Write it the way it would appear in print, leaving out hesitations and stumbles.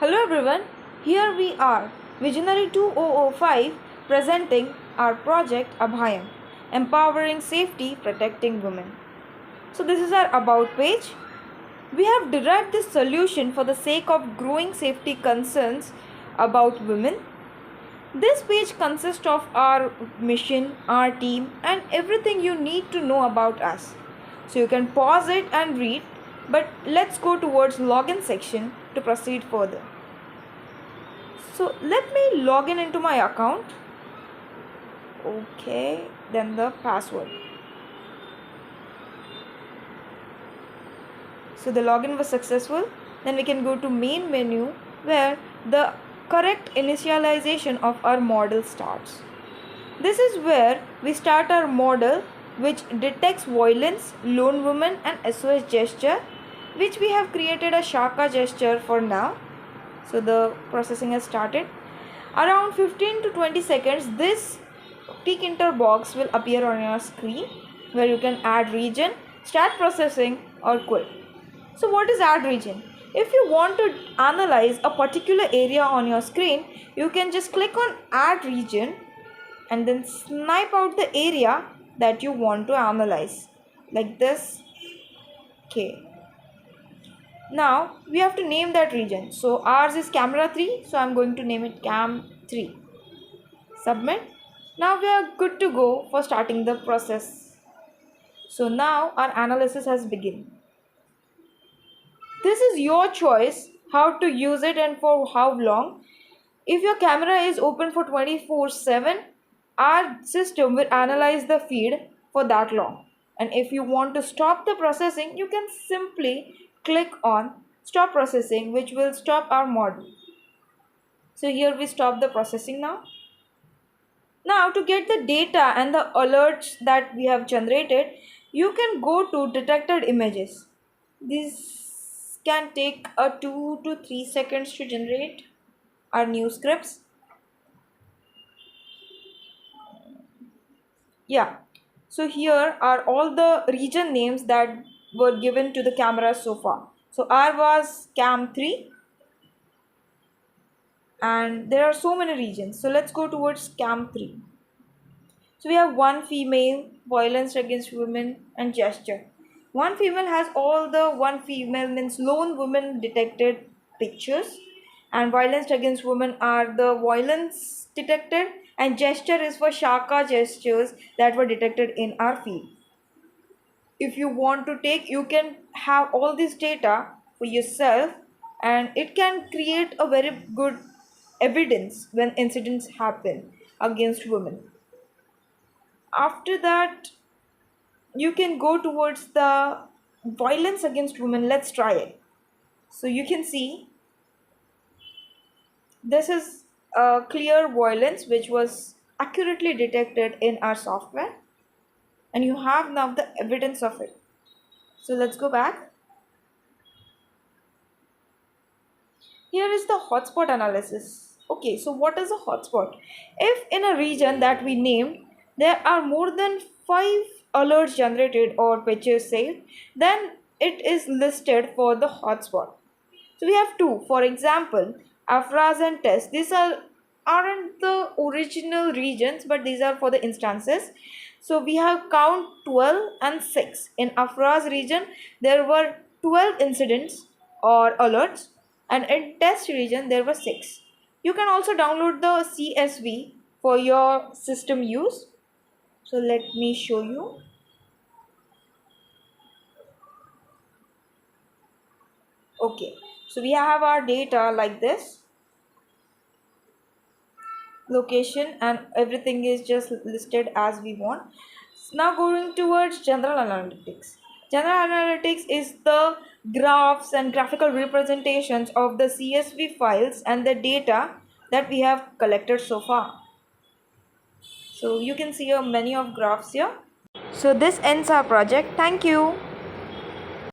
Hello everyone, here we are, Visionary 2005, presenting our project Abhayam, Empowering Safety, Protecting Women. So this is our About page. We have derived this solution for the sake of growing safety concerns about women. This page consists of our mission, our team, and everything you need to know about us. So you can pause it and read, but let's go towards login section to proceed further. So let me log in into my account. Okay, then the password. So the login was successful. Then we can go to main menu where the correct initialization of our model starts. This is where we start our model which detects violence, lone woman and SOS gesture, which we have created a Shaka gesture for now. So the processing has started. Around 15 to 20 seconds, this tick enter box will appear on your screen where you can add region, start processing or quit. So what is add region? If you want to analyze a particular area on your screen, you can just click on add region and then snipe out the area that you want to analyze like this. Okay. Now we have to name that region. So ours is camera 3, so I'm going to name it cam 3. Submit. Now we are good to go for starting the process. So now our analysis has begun. This is your choice how to use it and for how long. If your camera is open for 24/7, our system will analyze the feed for that long. And if you want to stop the processing, you can simply click on stop processing, which will stop our model. So here we stop the processing now. Now to get the data and the alerts that we have generated, you can go to detected images. This can take a 2 to 3 seconds to generate our new scripts. Yeah, so here are all the region names that were given to the camera so far. So R was cam 3 and there are so many regions. So let's go towards cam 3. So we have one female, violence against women and gesture. One female has all the one female means lone woman detected pictures, and violence against women are the violence detected, and gesture is for Shaka gestures that were detected in our feed. If you want to take, you can have all this data for yourself and it can create a very good evidence when incidents happen against women. After that, you can go towards the violence against women. Let's try it. So you can see this is a clear violence which was accurately detected in our software, and you have now the evidence of it. So let's go back. Here is the hotspot analysis. Okay, so what is a hotspot? If in a region that we named there are more than 5 alerts generated or pictures saved, then it is listed for the hotspot. So we have two. For example, Afras and Test. These aren't the original regions, but these are for the instances. So we have count 12 and 6. In Afras region, there were 12 incidents or alerts, and in Test region, there were 6. You can also download the CSV for your system use. So let me show you. Okay, so we have our data like this. Location and everything is just listed as we want. Now going towards general analytics. General analytics is the graphs and graphical representations of the CSV files and the data that we have collected so far. So you can see a many of graphs here. So this ends our project. Thank you.